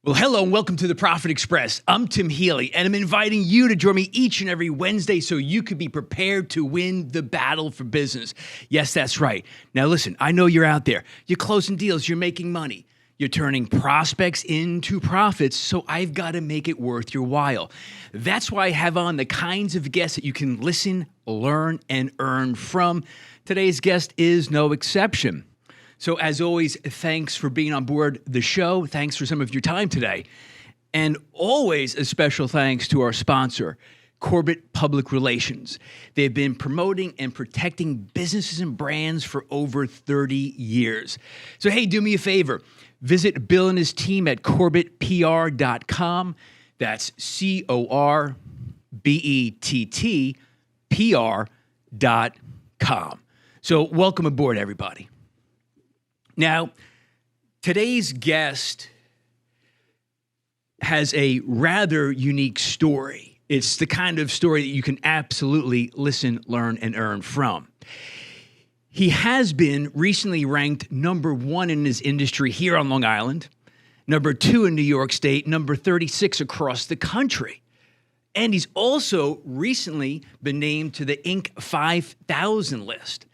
Well, hello and welcome to the Profit Express. I'm Tim Healy, and I'm inviting you to join me each and every Wednesday so you could be prepared to win the battle for business. Yes, that's right. Now, listen, I know you're out there. You're closing deals. You're making money. You're turning prospects into profits, so I've got to make it worth your while. That's why I have on the kinds of guests that you can listen, learn, and earn from. Today's guest is no exception. So as always, thanks for being on board the show. Thanks for some of your time today. And always a special thanks to our sponsor, Corbett Public Relations. They've been promoting and protecting businesses and brands for over 30 years. So hey, do me a favor. Visit Bill and his team at CorbettPR.com. That's CorbettPR.com. So welcome aboard, everybody. Now, today's guest has a rather unique story. It's the kind of story that you can absolutely listen, learn, and earn from. He has been recently ranked number 1 in his industry here on Long Island, number 2 in New York State, number 36 across the country. And he's also recently been named to the Inc. 5000 list.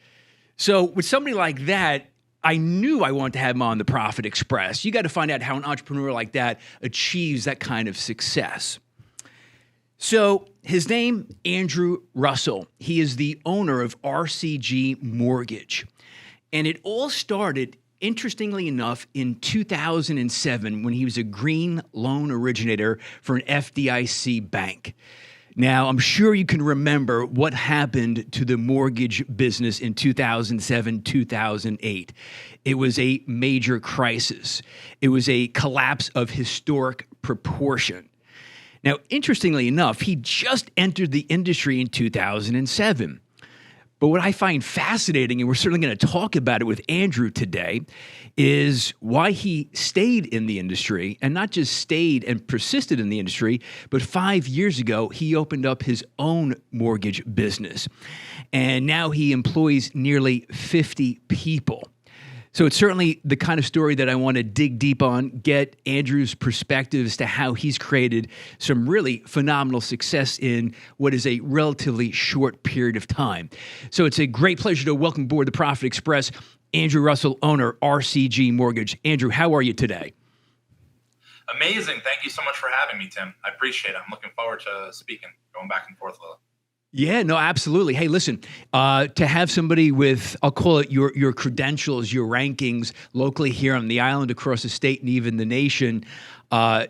So with somebody like that, I knew I wanted to have him on the Profit Express. You got to find out how an entrepreneur like that achieves that kind of success. So his name, Andrew Russell. He is the owner of RCG Mortgage. And it all started, interestingly enough, in 2007 when he was a green loan originator for an FDIC bank. Now, I'm sure you can remember what happened to the mortgage business in 2007, 2008. It was a major crisis. It was a collapse of historic proportion. Now, interestingly enough, he just entered the industry in 2007. But what I find fascinating, and we're certainly going to talk about it with Andrew today, is why he stayed in the industry, and not just stayed and persisted in the industry, but 5 years ago, he opened up his own mortgage business. And now he employs nearly 50 people. So it's certainly the kind of story that I want to dig deep on, get Andrew's perspective as to how he's created some really phenomenal success in what is a relatively short period of time. So it's a great pleasure to welcome aboard the Profit Express, Andrew Russell, owner, RCG Mortgage. Andrew, how are you today? Amazing. Thank you so much for having me, Tim. I appreciate it. I'm looking forward to speaking, going back and forth a little. Yeah, no, absolutely. Hey, listen, to have somebody with, I'll call it your credentials, your rankings locally here on the island, across the state, and even the nation,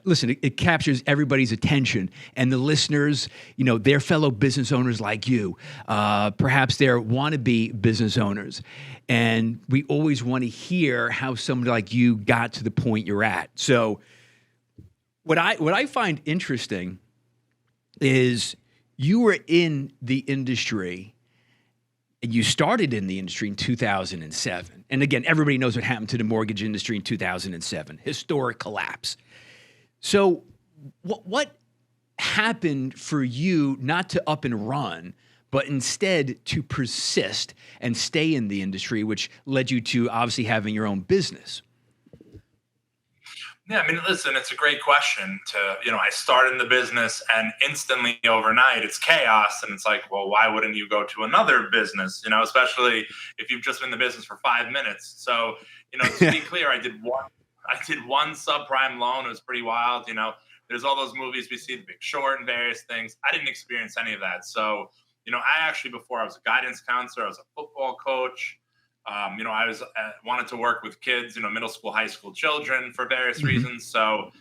listen, it captures everybody's attention. And the listeners, they're fellow business owners like you. Perhaps they're wannabe business owners. And we always want to hear how somebody like you got to the point you're at. So what I find interesting is you were in the industry, and you started in the industry in 2007. And again, everybody knows what happened to the mortgage industry in 2007, historic collapse. So what happened for you not to up and run, but instead to persist and stay in the industry, which led you to obviously having your own business? Yeah, I mean, listen, it's a great question I started in the business and instantly overnight it's chaos. And it's like, well, why wouldn't you go to another business, especially if you've just been in the business for 5 minutes. So, to be clear, I did one subprime loan. It was pretty wild. There's all those movies we see, The Big Short and various things. I didn't experience any of that. So, I actually, before I was a guidance counselor, I was a football coach. I wanted to work with kids, middle school, high school children for various reasons. So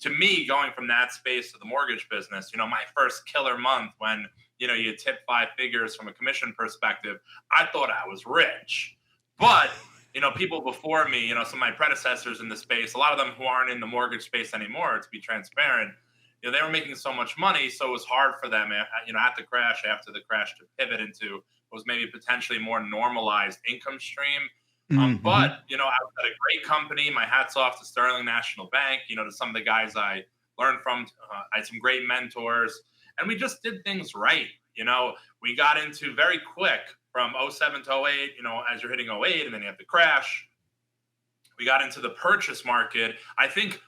to me, going from that space to the mortgage business, my first killer month when, you tip 5 figures from a commission perspective, I thought I was rich. But, people before me, some of my predecessors in the space, a lot of them who aren't in the mortgage space anymore, to be transparent, they were making so much money. So it was hard for them, after the crash, to pivot into was maybe potentially more normalized income stream. But, I was at a great company. My hat's off to Sterling National Bank, to some of the guys I learned from. I had some great mentors, and we just did things right. We got into very quick from 07 to 08, as you're hitting 08 and then you have the crash. We got into the purchase market. I think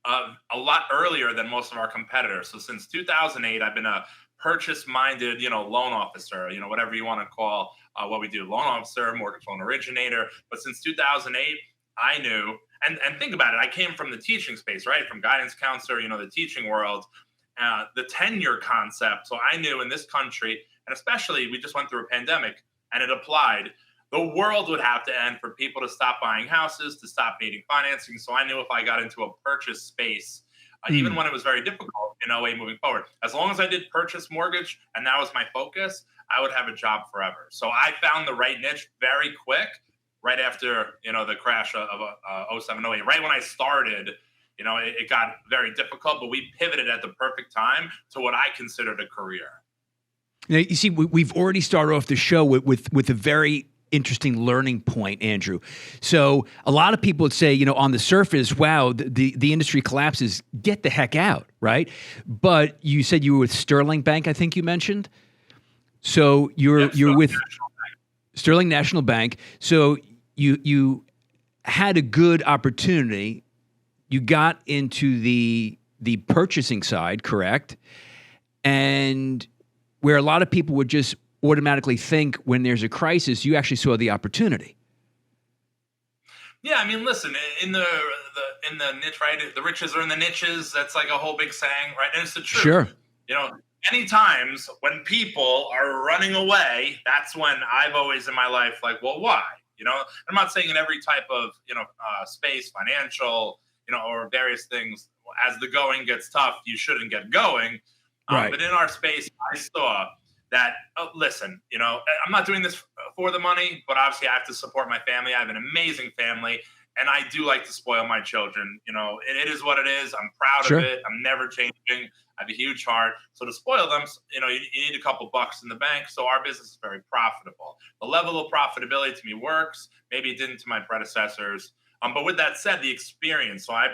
a lot earlier than most of our competitors. So since 2008, I've been a purchase-minded, loan officer, whatever you want to call what we do, loan officer, mortgage loan originator. But since 2008, I knew, and think about it, I came from the teaching space, right? From guidance counselor, the teaching world, the tenure concept. So I knew in this country, and especially we just went through a pandemic and it applied, the world would have to end for people to stop buying houses, to stop needing financing. So I knew if I got into a purchase space, even when it was very difficult in OA moving forward, as long as I did purchase mortgage and that was my focus, I would have a job forever. So I found the right niche very quick, right after, the crash of 07, 08. Right when I started, it got very difficult, but we pivoted at the perfect time to what I considered a career. Now, you see, we've already started off the show with a very interesting learning point, Andrew. So a lot of people would say, on the surface, wow, the industry collapses, get the heck out, right? But you said you were with Sterling Bank, I think you mentioned. So you're with Sterling National Bank. So you had a good opportunity. You got into the purchasing side, correct? And where a lot of people would just automatically think when there's a crisis, you actually saw the opportunity. Yeah, I mean, listen, in the niche, right? The riches are in the niches. That's like a whole big saying, right? And it's the truth. Sure. Many times when people are running away, that's when I've always in my life, like, well, why? I'm not saying in every type of, space, financial, or various things, as the going gets tough, you shouldn't get going. Right. But in our space, I saw that, listen, I'm not doing this for the money, but obviously I have to support my family. I have an amazing family, and I do like to spoil my children. It is what it is. I'm proud Sure. of it. I'm never changing. I have a huge heart. So to spoil them, you need a couple bucks in the bank. So our business is very profitable. The level of profitability to me works. Maybe it didn't to my predecessors. But with that said, the experience. So I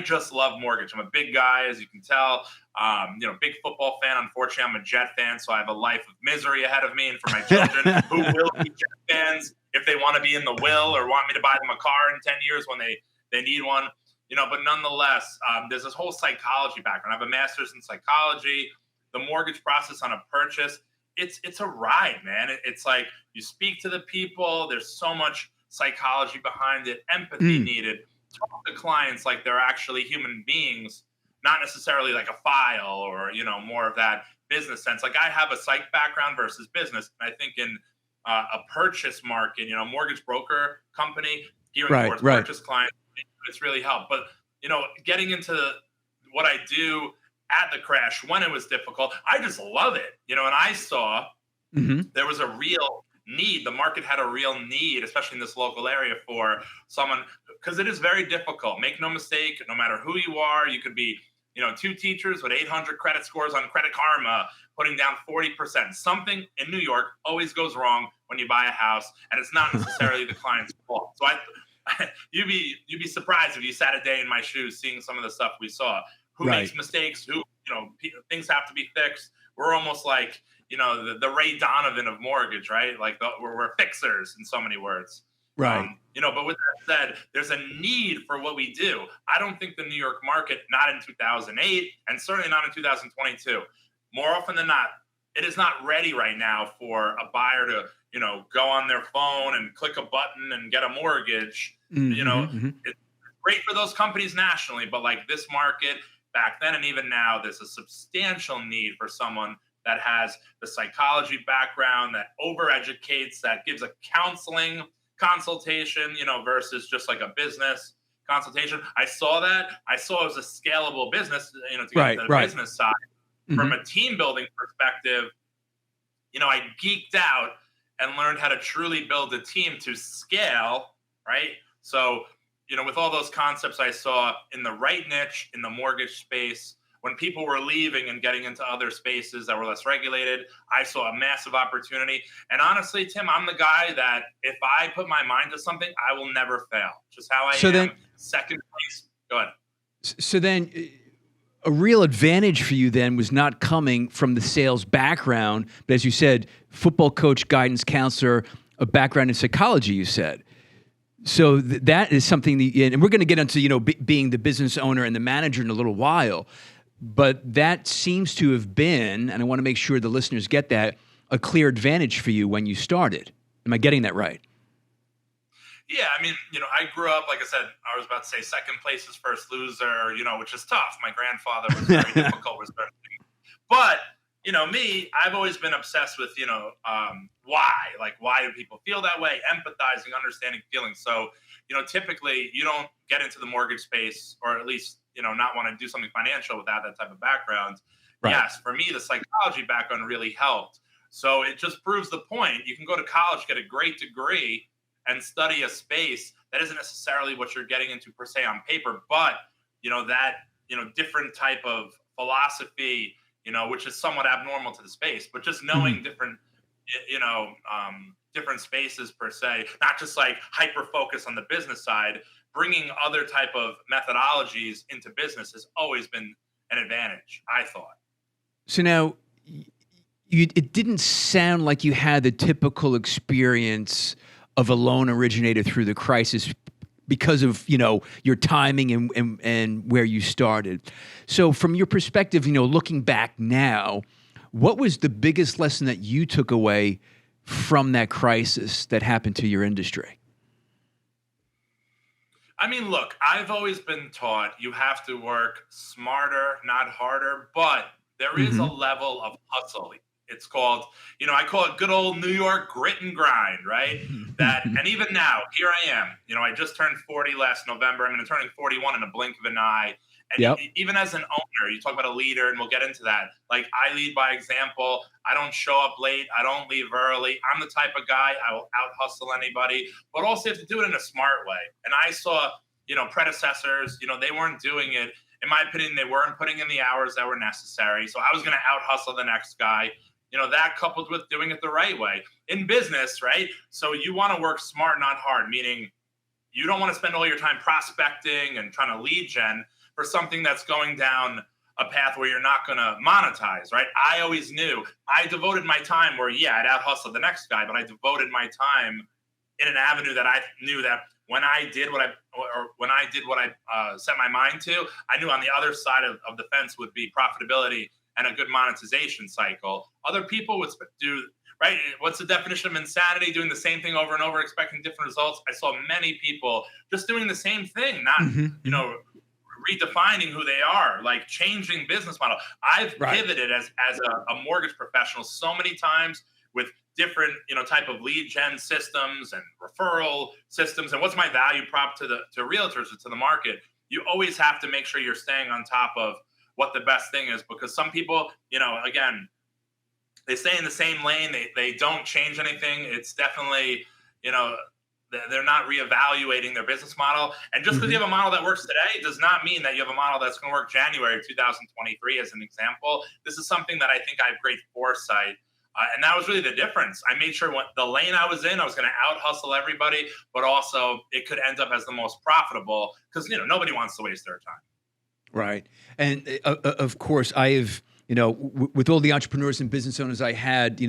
just love mortgage. I'm a big guy, as you can tell. Big football fan. Unfortunately, I'm a Jet fan, so I have a life of misery ahead of me. And for my children who will be Jet fans, if they want to be in the will or want me to buy them a car in 10 years when they need one, but nonetheless, there's this whole psychology background. I have a master's in psychology. The mortgage process on a purchase, it's a ride, man. It's like you speak to the people. There's so much psychology behind it, empathy needed. Talk to clients like they're actually human beings, not necessarily like a file or, more of that business sense. Like I have a psych background versus business. And I think in a purchase market, mortgage broker company, gearing towards purchase clients, it's really helped. But, getting into what I do at the crash when it was difficult, I just love it, and I saw there was a real need. The market had a real need, especially in this local area, for someone, because it is very difficult. Make no mistake, no matter who you are, you could be, two teachers with 800 credit scores on Credit Karma, putting down 40%. Something in New York always goes wrong when you buy a house, and it's not necessarily the client's fault. So you'd be surprised if you sat a day in my shoes seeing some of the stuff we saw. Who makes mistakes? Who, things have to be fixed. We're almost like, the Ray Donovan of mortgage, right? Like we're fixers in so many words. Right. But with that said, there's a need for what we do. I don't think the New York market, not in 2008, and certainly not in 2022, more often than not, it is not ready right now for a buyer to, go on their phone and click a button and get a mortgage. It's great for those companies nationally, but like this market back then and even now, there's a substantial need for someone that has the psychology background, that overeducates, that gives a counseling consultation, versus just like a business consultation. I saw that. I saw it was a scalable business, to get to the business side. From a team building perspective, I geeked out and learned how to truly build a team to scale, right? So, with all those concepts I saw in the right niche, in the mortgage space, when people were leaving and getting into other spaces that were less regulated, I saw a massive opportunity. And honestly, Tim, I'm the guy that if I put my mind to something, I will never fail. Just how I am. Then, second place. Go ahead. So then a real advantage for you then was not coming from the sales background, but as you said, football coach, guidance counselor, a background in psychology, you said. So that is something and we're going to get into, being the business owner and the manager in a little while, but that seems to have been, and I want to make sure the listeners get that, a clear advantage for you when you started. Am I getting that right? Yeah, I mean, I grew up, like I said, I was about to say second place is first loser, which is tough. My grandfather was very difficult with certain things. But, me, I've always been obsessed with, why? Like, why do people feel that way? Empathizing, understanding feelings. So, typically you don't get into the mortgage space, or at least, not want to do something financial without that type of background. Right. Yes, for me, the psychology background really helped. So it just proves the point. You can go to college, get a great degree, and study a space that isn't necessarily what you're getting into per se on paper, but that different type of philosophy, which is somewhat abnormal to the space, but just knowing different different spaces per se, not just like hyper focus on the business side, bringing other type of methodologies into business has always been an advantage, I thought. So now it didn't sound like you had the typical experience of a loan originator through the crisis because of, your timing and where you started. So from your perspective, looking back now, what was the biggest lesson that you took away from that crisis that happened to your industry? I mean, look, I've always been taught you have to work smarter, not harder, but there is a level of hustle. It's called, I call it good old New York grit and grind, right? And even now, here I am. I just turned 40 last November. I'm going to turn 41 in a blink of an eye. And even as an owner, you talk about a leader, and we'll get into that. Like, I lead by example. I don't show up late. I don't leave early. I'm the type of guy, I will out hustle anybody, but also you have to do it in a smart way. And I saw, predecessors, they weren't doing it. In my opinion, they weren't putting in the hours that were necessary. So I was going to out hustle the next guy. That coupled with doing it the right way in business, right? So you want to work smart, not hard, meaning you don't want to spend all your time prospecting and trying to lead gen for something that's going down a path where you're not going to monetize, right? I always knew I devoted my time where, I'd out hustle the next guy, but I devoted my time in an avenue that I knew that when I did what I set my mind to, I knew on the other side of the fence would be profitability and a good monetization cycle. Other people would do, right? What's the definition of insanity? Doing the same thing over and over, expecting different results. I saw many people just doing the same thing, not, redefining who they are, like changing business model. I've pivoted as a mortgage professional so many times with different, type of lead gen systems and referral systems. And what's my value prop to realtors or to the market? You always have to make sure you're staying on top of what the best thing is, because some people, again, they stay in the same lane. They don't change anything. It's definitely, they're not reevaluating their business model. And just because you have a model that works today does not mean that you have a model that's going to work January of 2023 as an example. This is something that I think I have great foresight. And that was really the difference. I made sure when the lane I was in, I was going to out hustle everybody, but also it could end up as the most profitable because, nobody wants to waste their time. Right. And of course, I have, with all the entrepreneurs and business owners I had,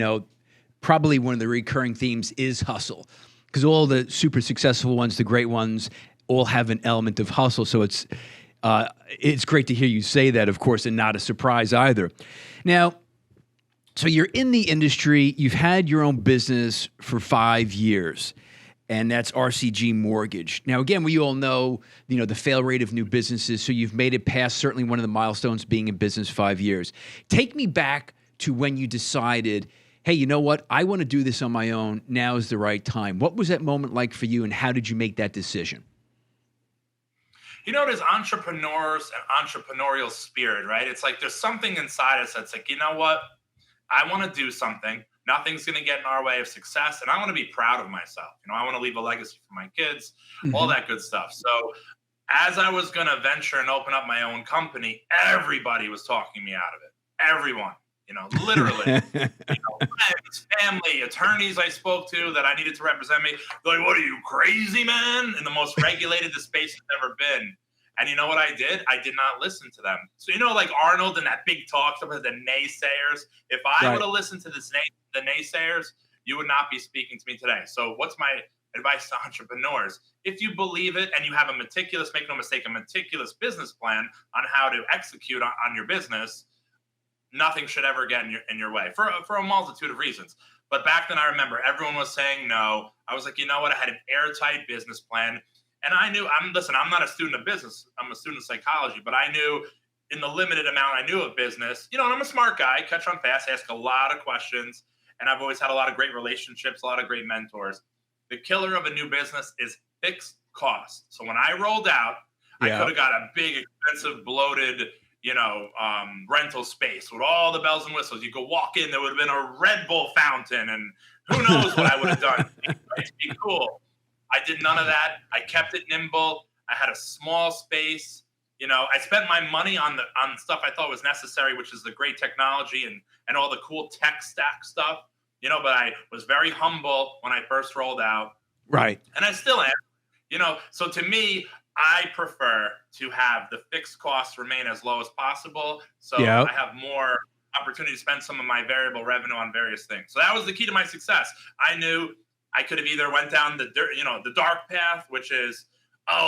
probably one of the recurring themes is hustle, because all the super successful ones, the great ones, all have an element of hustle. So it's great to hear you say that, of course, and not a surprise either. Now, so you're in the industry, you've had your own business for 5 years, and that's RCG Mortgage. Now, again, we all know, the fail rate of new businesses, so you've made it past certainly one of the milestones being in business 5 years. Take me back to when you decided, hey, you know what? I want to do this on my own. Now is the right time. What was that moment like for you, and how did you make that decision? There's entrepreneurs and entrepreneurial spirit, right? It's like there's something inside us that's like, you know what? I want to do something. Nothing's going to get in our way of success. And I want to be proud of myself. I want to leave a legacy for my kids, all that good stuff. So as I was going to venture and open up my own company, everybody was talking me out of it. Everyone, literally, friends, family, attorneys I spoke to that I needed to represent me. They're like, what are you, crazy, man? In the most regulated the space has ever been. And you know what I did? I did not listen to them. So, like Arnold and that big talk about the naysayers. If I would have listened to the naysayers, you would not be speaking to me today. So what's my advice to entrepreneurs? if you believe it and you have make no mistake, a meticulous business plan on how to execute on your business, nothing should ever get in your way for a multitude of reasons. But back then, I remember everyone was saying no. I was like, you know what? I had an airtight business plan. And I knew, I'm not a student of business. I'm a student of psychology, but I knew in the limited amount I knew of business, and I'm a smart guy, catch on fast, ask a lot of questions. And I've always had a lot of great relationships, a lot of great mentors. The killer of a new business is fixed cost. So when I rolled out, I could have got a big, expensive, bloated, rental space with all the bells and whistles. You could walk in, there would have been a Red Bull fountain, and who knows what I would have done. It'd be cool. I did none of that. I kept it nimble. I had a small space. I spent my money on stuff I thought was necessary, which is the great technology and all the cool tech stack stuff. But I was very humble when I first rolled out. Right. And I still am. So to me, I prefer to have the fixed costs remain as low as possible. So I have more opportunity to spend some of my variable revenue on various things. So that was the key to my success. I knew I could have either went down the dark path, which is,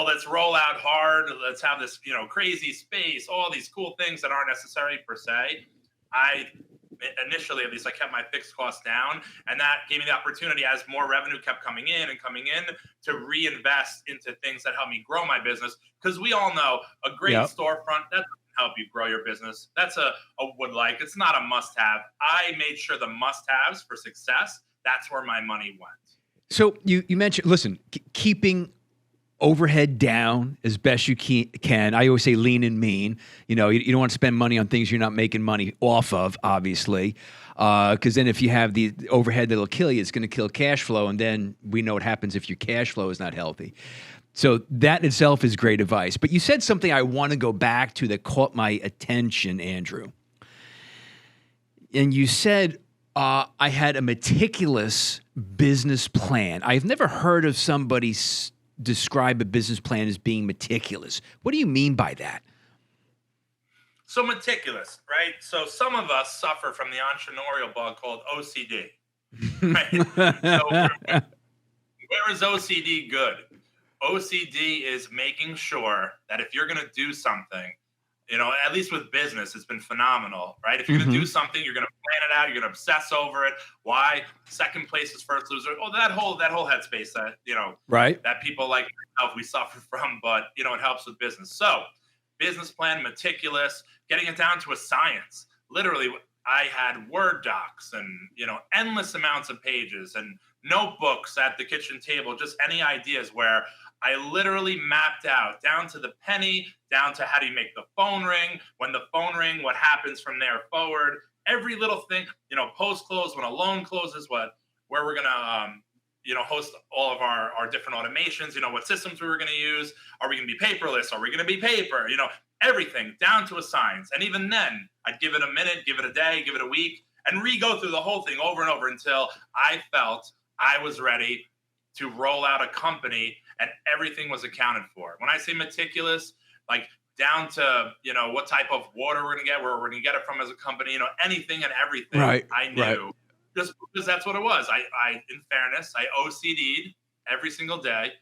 let's roll out hard. Let's have this, crazy space, all these cool things that aren't necessary per se. Initially, at least, I kept my fixed costs down, and that gave me the opportunity, as more revenue kept coming in, to reinvest into things that help me grow my business. Because we all know a great storefront, that doesn't help you grow your business. That's a would-like. It's not a must-have. I made sure the must-haves for success, that's where my money went. So you mentioned, listen, keeping overhead down as best you can. I always say lean and mean. You don't want to spend money on things you're not making money off of, obviously, because then if you have the overhead that'll kill you, it's going to kill cash flow, and then we know what happens if your cash flow is not healthy. So that in itself is great advice. But you said something I want to go back to that caught my attention, Andrew. And you said, I had a meticulous business plan. I've never heard of somebody describe a business plan as being meticulous. What do you mean by that? So meticulous, right? So some of us suffer from the entrepreneurial bug called OCD, right? So where is OCD good? OCD is making sure that if you're going to do something, at least with business, it's been phenomenal, right? If you're going to do something, you're going to plan it out, you're going to obsess over it. Why? Second place is first loser. Oh, that whole headspace that, right, that people like we suffer from, but, it helps with business. So business plan, meticulous, getting it down to a science. Literally, I had Word docs and, endless amounts of pages and notebooks at the kitchen table, just any ideas where I literally mapped out down to the penny, down to how do you make the phone ring, when the phone ring, what happens from there forward, every little thing, post-close, when a loan closes, where we're going to, host all of our different automations, what systems we were going to use. Are we going to be paperless? Are we going to be paper? Everything down to a science. And even then, I'd give it a minute, give it a day, give it a week, and re-go through the whole thing over and over until I felt I was ready to roll out a company and everything was accounted for. When I say meticulous, like down to, what type of water we're going to get, where we're going to get it from as a company, anything and everything. Right, I knew just because that's what it was. I in fairness, I OCD'd every single day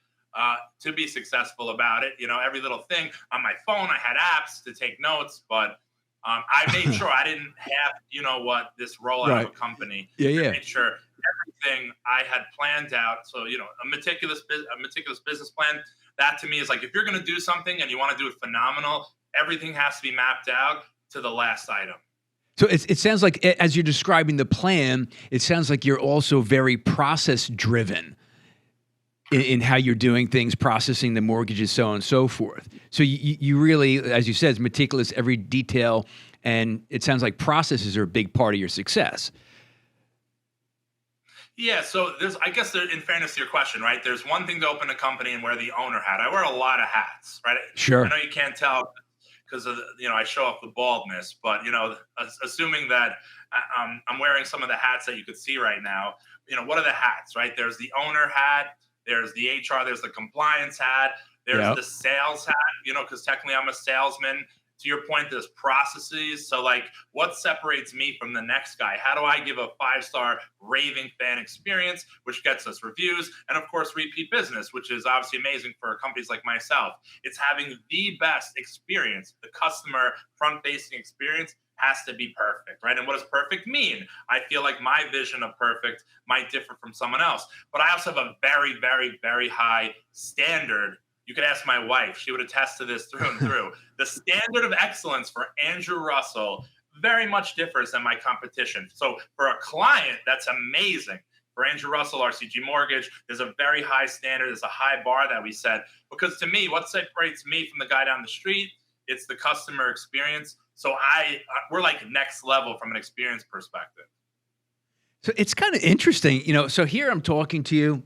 to be successful about it. Every little thing on my phone, I had apps to take notes, but I made sure I didn't have, this rollout of a company. I made sure everything I had planned out. So, a meticulous business plan, that to me is like, if you're going to do something and you want to do it phenomenal, everything has to be mapped out to the last item. So it sounds like, as you're describing the plan, it sounds like you're also very process driven in how you're doing things, processing the mortgages, so on and so forth. So you really, as you said, it's meticulous, every detail, and it sounds like processes are a big part of your success. Yeah, so I guess in fairness to your question, right, there's one thing to open a company and wear the owner hat. I wear a lot of hats, right? Sure. I know you can't tell because of I show off the baldness, but assuming that I'm wearing some of the hats that you could see right now, what are the hats, right? There's the owner hat, there's the HR, there's the compliance hat, there's the sales hat, because technically I'm a salesman. To your point, there's processes. So like, what separates me from the next guy? How do I give a 5-star raving fan experience, which gets us reviews and of course repeat business, which is obviously amazing for companies like myself. It's having the best experience. The customer front-facing experience has to be perfect, right? And what does perfect mean? I feel like my vision of perfect might differ from someone else, but I also have a very, very, very high standard. You could ask my wife, she would attest to this through and through. The standard of excellence for Andrew Russell very much differs than my competition. So for a client, that's amazing. For Andrew Russell, RCG Mortgage, there's a very high standard. There's a high bar that we set. Because to me, what separates me from the guy down the street, it's the customer experience. So we're like next level from an experience perspective. So it's kind of interesting, so here I'm talking to you,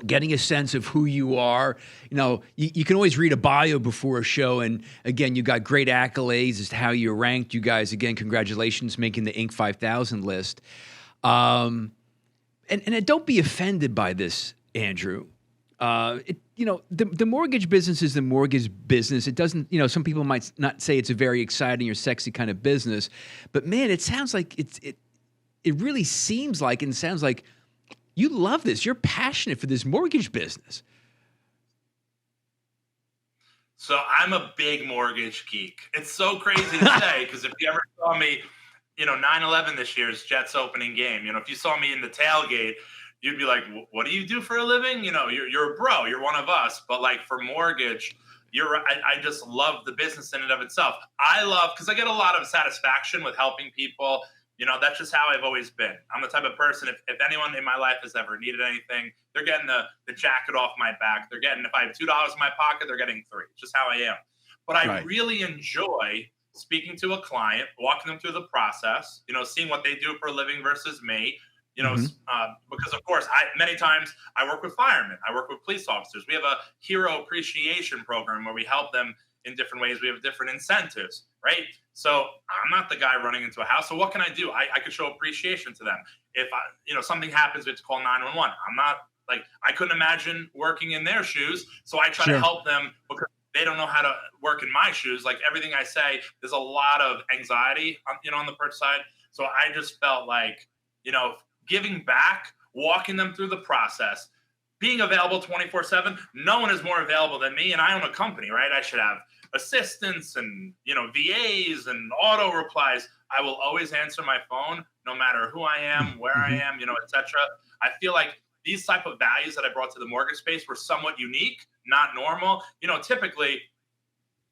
getting a sense of who you are. You can always read a bio before a show. And again, you got great accolades as to how you're ranked. You guys, again, congratulations, making the Inc. 5000 list. And don't be offended by this, Andrew. The mortgage business is the mortgage business. It doesn't, some people might not say it's a very exciting or sexy kind of business, but man, it sounds like it really seems like and sounds like you love this. You're passionate for this mortgage business. So I'm a big mortgage geek. It's so crazy to say, because if you ever saw me, 9/11 this year's Jets opening game, if you saw me in the tailgate, you'd be like, what do you do for a living? You're a bro, you're one of us. But like for mortgage, I just love the business in and of itself. Because I get a lot of satisfaction with helping people. That's just how I've always been. I'm the type of person, if anyone in my life has ever needed anything, they're getting the jacket off my back. They're getting, if I have $2 in my pocket, they're getting 3. It's just how I am. But I really enjoy speaking to a client, walking them through the process, seeing what they do for a living versus me. Because of course, many times I work with firemen, I work with police officers. We have a hero appreciation program where we help them in different ways. We have different incentives, right? So I'm not the guy running into a house. So what can I do? I could show appreciation to them. If something happens, we have to call 911. I'm not like, I couldn't imagine working in their shoes. So I try to help them because they don't know how to work in my shoes. Like everything I say, there's a lot of anxiety, on the purchase side. So I just felt like, giving back, walking them through the process, being available 24/7. No one is more available than me, and I own a company, right? I should have assistants and VAs and auto replies. I will always answer my phone, no matter who I am, where I am, etc. I feel like these type of values that I brought to the mortgage space were somewhat unique, not normal. Typically,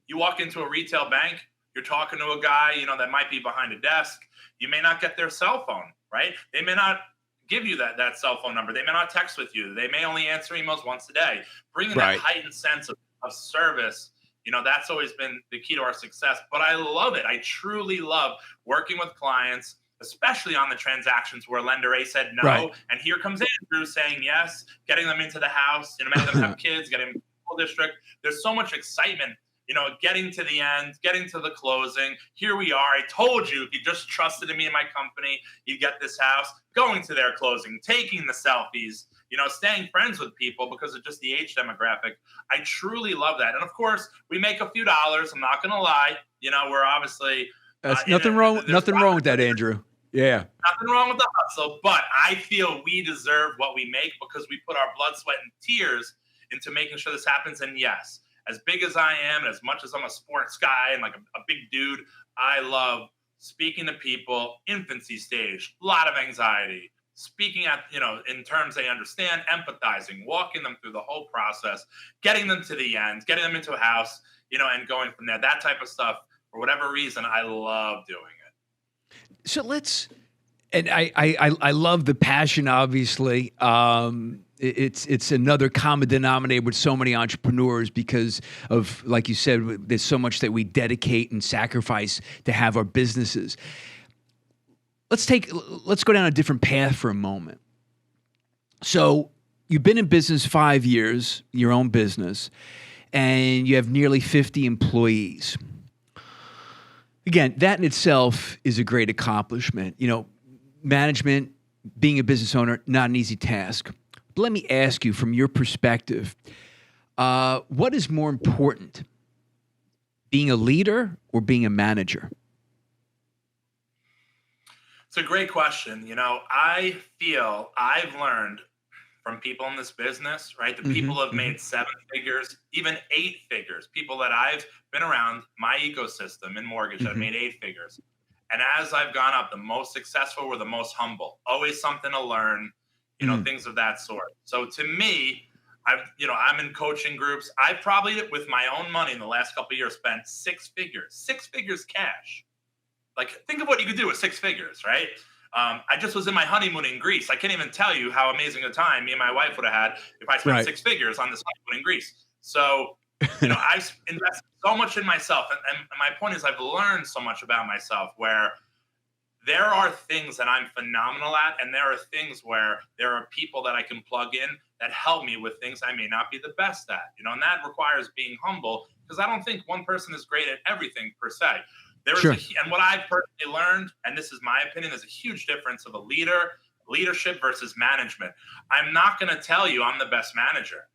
you walk into a retail bank, you're talking to a guy, that might be behind a desk. You may not get their cell phone, right? They may not give you that cell phone number. They may not text with you. They may only answer emails once a day. Bringing that heightened sense of service, that's always been the key to our success. But I love it. I truly love working with clients, especially on the transactions where lender A said no. And here comes Andrew saying yes, getting them into the house, many of them have kids, getting them to the school district. There's so much excitement, getting to the end, getting to the closing. Here we are. I told you, if you just trusted in me and my company, you'd get this house, going to their closing, taking the selfies, staying friends with people because of just the age demographic. I truly love that. And of course, we make a few dollars. I'm not going to lie. We're obviously nothing wrong with that, Andrew. Yeah. Nothing wrong with the hustle, but I feel we deserve what we make because we put our blood, sweat, and tears into making sure this happens. And yes, as big as I am, and as much as I'm a sports guy and like a big dude, I love speaking to people, infancy stage, a lot of anxiety, speaking at, in terms they understand, empathizing, walking them through the whole process, getting them to the end, getting them into a house, and going from there. That type of stuff, for whatever reason, I love doing it. So I love the passion, obviously. It's another common denominator with so many entrepreneurs because of, like you said, there's so much that we dedicate and sacrifice to have our businesses. Let's go down a different path for a moment. So you've been in business 5 years, your own business, and you have nearly 50 employees. Again, that in itself is a great accomplishment. Management, being a business owner, not an easy task. But let me ask you, from your perspective, what is more important, being a leader or being a manager? It's a great question. I feel I've learned from people in this business, right? The people have made 7 figures, even 8 figures, people that I've been around my ecosystem in mortgage that made 8 figures. And as I've gone up, the most successful were the most humble, always something to learn, things of that sort. So to me, I'm in coaching groups. I've probably, with my own money in the last couple of years, spent 6 figures cash. Like, think of what you could do with 6 figures, right? I just was in my honeymoon in Greece. I can't even tell you how amazing a time me and my wife would have had if I spent 6 figures on this honeymoon in Greece. So, I've invested so much in myself. And my point is I've learned so much about myself where there are things that I'm phenomenal at. And there are things where there are people that I can plug in that help me with things I may not be the best at, and that requires being humble, because I don't think one person is great at everything per se. And what I've personally learned, and this is my opinion, there's a huge difference of leadership versus management. I'm not going to tell you I'm the best manager.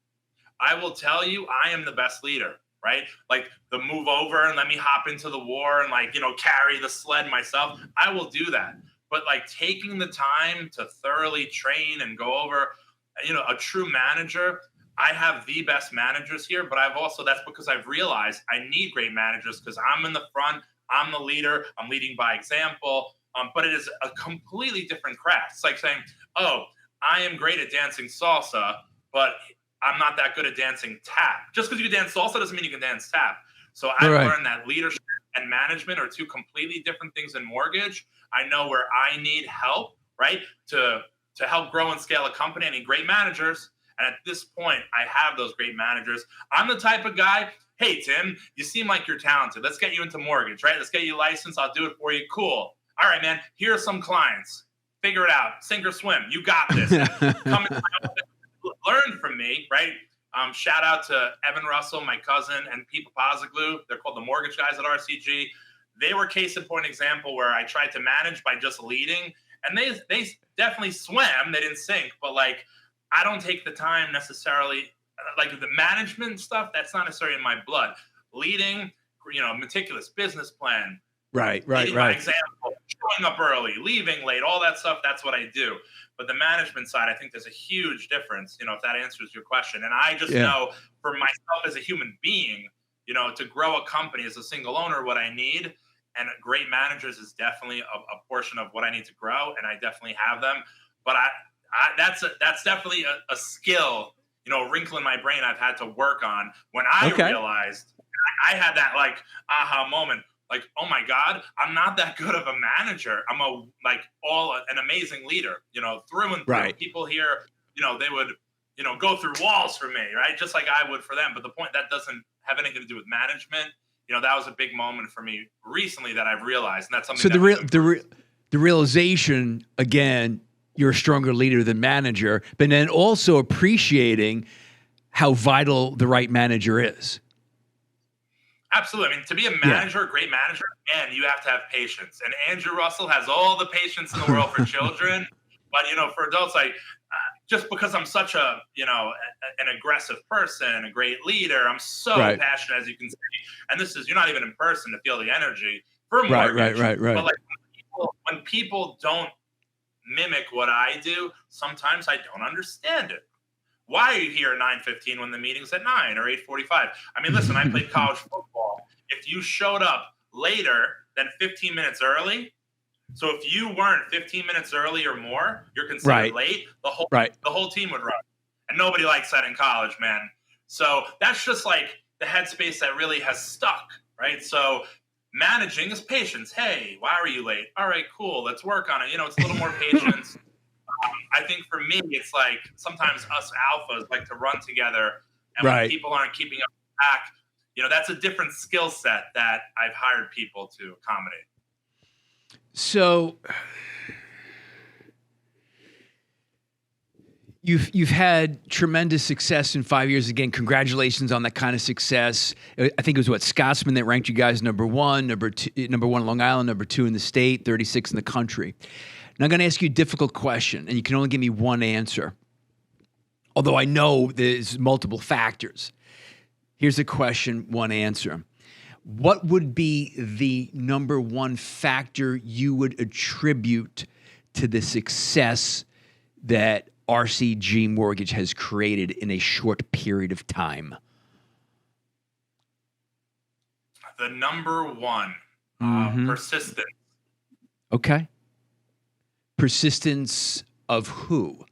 I will tell you I am the best leader, right? Like the move over and let me hop into the war and carry the sled myself. I will do that. But taking the time to thoroughly train and go over, a true manager, I have the best managers here, but that's because I've realized I need great managers because I'm in the front. I'm the leader. I'm leading by example. But it is a completely different craft. It's like saying, oh, I am great at dancing salsa, but I'm not that good at dancing tap. Just because you can dance salsa doesn't mean you can dance tap. So I've learned that leadership and management are 2 completely different things in mortgage. I know where I need help, right? To help grow and scale a company, I need great managers. And at this point, I have those great managers. I'm the type of guy, hey, Tim, you seem like you're talented. Let's get you into mortgage, right? Let's get you licensed. I'll do it for you. Cool. All right, man. Here are some clients. Figure it out. Sink or swim. You got this. Come in my office. Learn from me, right? Shout out to Evan Russell, my cousin, and Pete Papazoglu. They're called the mortgage guys at RCG. They were case in point example where I tried to manage by just leading. And they definitely swam. They didn't sink. But I don't take the time necessarily, the management stuff, that's not necessarily in my blood. Leading, meticulous business plan. Right. By example, showing up early, leaving late, all that stuff, that's what I do. But the management side, I think there's a huge difference, if that answers your question. And I just know for myself as a human being, to grow a company as a single owner, what I need, and great managers is definitely a portion of what I need to grow. And I definitely have them. But that's definitely a skill, a wrinkle in my brain I've had to work on when I realized I had that aha moment. Oh my God, I'm not that good of a manager. I'm an amazing leader, through and through. Right. People here, they would, go through walls for me, right? Just like I would for them. But the point, that doesn't have anything to do with management. That was a big moment for me recently that I've realized. And that's something. So the realization, again, you're a stronger leader than manager, but then also appreciating how vital the right manager is. Absolutely. I mean, to be a manager, a great manager, man, you have to have patience. And Andrew Russell has all the patience in the world for children. But, for adults, just because I'm such an aggressive person, a great leader, I'm so passionate, as you can see. And you're not even in person to feel the energy for mortgage. Right. But when people don't mimic what I do, sometimes I don't understand it. Why are you here at 9:15 when the meeting's at 9 or 8:45? I mean, listen, I played college football. If you showed up later than 15 minutes early, so if you weren't 15 minutes early or more, you're considered late. The whole team would run, and nobody likes that in college, man. So that's just the headspace that really has stuck, right? So managing is patience. Hey, why are you late? All right, cool. Let's work on it. It's a little more patience. I think for me, it's sometimes us alphas like to run together, and when people aren't keeping up with the pack, that's a different skill set that I've hired people to accommodate. So you've had tremendous success in 5 years. Again, congratulations on that kind of success. I think it was Scotsman that ranked you guys number one in Long Island, number 2 in the state, 36 in the country. Now I'm going to ask you a difficult question, and you can only give me one answer. Although I know there's multiple factors. Here's a question, one answer. what would be the number one factor you would attribute to the success that RCG Mortgage has created in a short period of time? The number one, persistence. Okay. Persistence of who?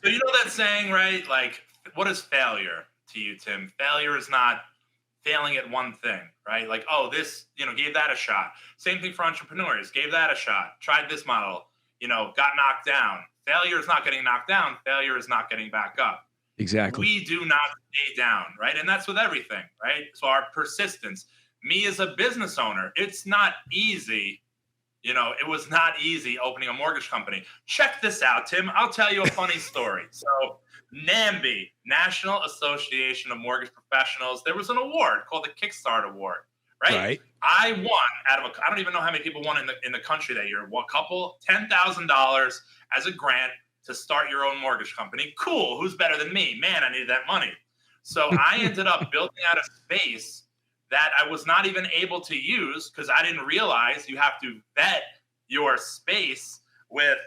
So you know that saying, right? Like, what is failure to you, Tim? Failure is not failing at one thing, right? Like, oh, this, gave that a shot. Same thing for entrepreneurs. Gave that a shot. Tried this model, got knocked down. Failure is not getting knocked down. Failure is not getting back up. Exactly. We do not stay down, right? And that's with everything, right? So our persistence. Me as a business owner, it's not easy. It was not easy opening a mortgage company. Check this out, Tim. I'll tell you a funny story. So NAMB, National Association of Mortgage Professionals, there was an award called the Kickstart Award, right? I won out of I don't even know how many people won in the country that year. What couple? $10,000 as a grant to start your own mortgage company. Cool. Who's better than me? Man, I needed that money. So I ended up building out a space that I was not even able to use because I didn't realize you have to vet your space with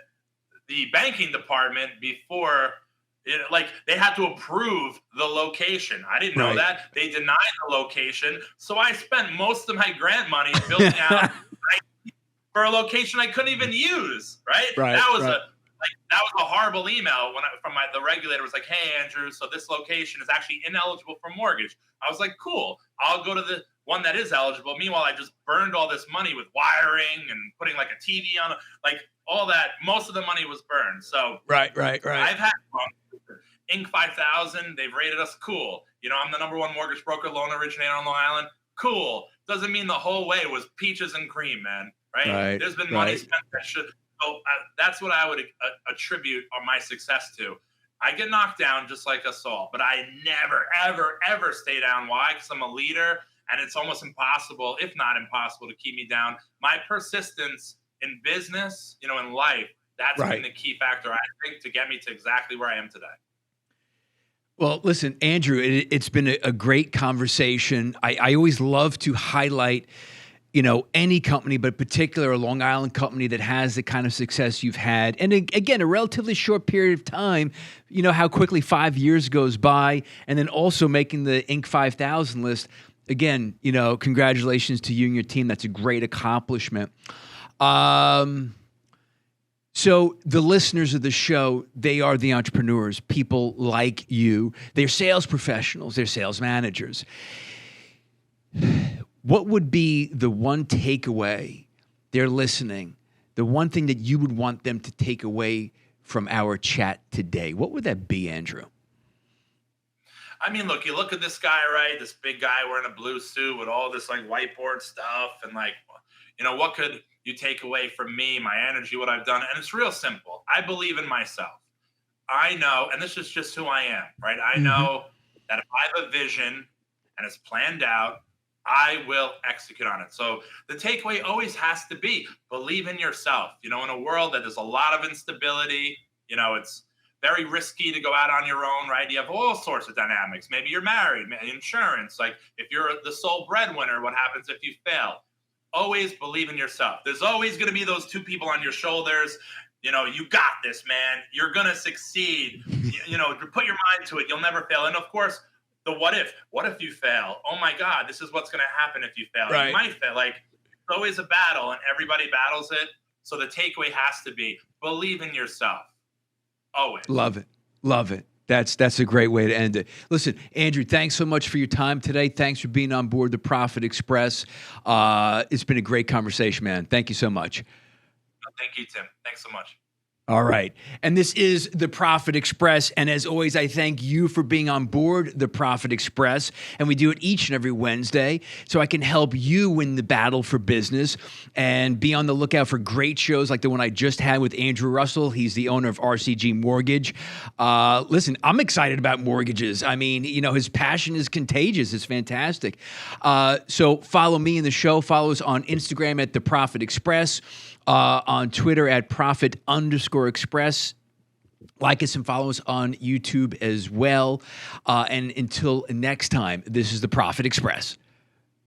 the banking department before they had to approve the location. I didn't know that. They denied the location. So I spent most of my grant money building out for a location I couldn't even use. Right. That was a horrible email from the regulator. Was like, hey, Andrew, so this location is actually ineligible for mortgage. I was like, cool, I'll go to the one that is eligible. Meanwhile, I just burned all this money with wiring and putting like a TV on, like all that. Most of the money was burned. So right. I've had Inc. 5000. They've rated us cool. I'm the number one mortgage broker loan originator on Long Island. Cool. Doesn't mean the whole way was peaches and cream, man. Right. There's been money spent that should. So that's what I would attribute my success to. I get knocked down just like us all, but I never, ever, ever stay down. Why? Because I'm a leader, and it's almost impossible, if not impossible, to keep me down. My persistence in business, in life, that's been the key factor, I think, to get me to exactly where I am today. Well, listen, Andrew, it's been a great conversation. I always love to highlight any company, but particular a Long Island company that has the kind of success you've had. And again, a relatively short period of time, how quickly 5 years goes by, and then also making the Inc. 5000 list. Again, congratulations to you and your team. That's a great accomplishment. So the listeners of the show, they are the entrepreneurs, people like you. They're sales professionals. They're sales managers. What would be the one takeaway they're listening, the one thing that you would want them to take away from our chat today? What would that be, Andrew? I mean, look, you look at this guy, right? This big guy wearing a blue suit with all this like whiteboard stuff and what could you take away from me, my energy, what I've done? And it's real simple. I believe in myself. I know, and this is just who I am, right? I know that if I have a vision and it's planned out, I will execute on it. So the takeaway always has to be believe in yourself. In a world that there's a lot of instability, it's very risky to go out on your own, right? You have all sorts of dynamics. Maybe you're married, insurance. Like if you're the sole breadwinner, what happens if you fail? Always believe in yourself. There's always going to be those two people on your shoulders. You got this, man. You're going to succeed. Put your mind to it. You'll never fail. And of course, the what if you fail? Oh my God, this is what's going to happen if you fail. Right. You might fail. Like it's always a battle and everybody battles it. So the takeaway has to be believe in yourself. Always. Love it. That's a great way to end it. Listen, Andrew, thanks so much for your time today. Thanks for being on board the Profit Express. It's been a great conversation, man. Thank you so much. Thank you, Tim. Thanks so much. All right. And this is the Profit Express. And as always, I thank you for being on board the Profit Express. And we do it each and every Wednesday so I can help you win the battle for business and be on the lookout for great shows like the one I just had with Andrew Russell. He's the owner of RCG Mortgage. Listen, I'm excited about mortgages. I mean, his passion is contagious. It's fantastic. So follow me in the show. Follow us on Instagram at the Profit Express. On Twitter at Profit_Express. Like us and follow us on YouTube as well. And until next time, this is the Profit Express.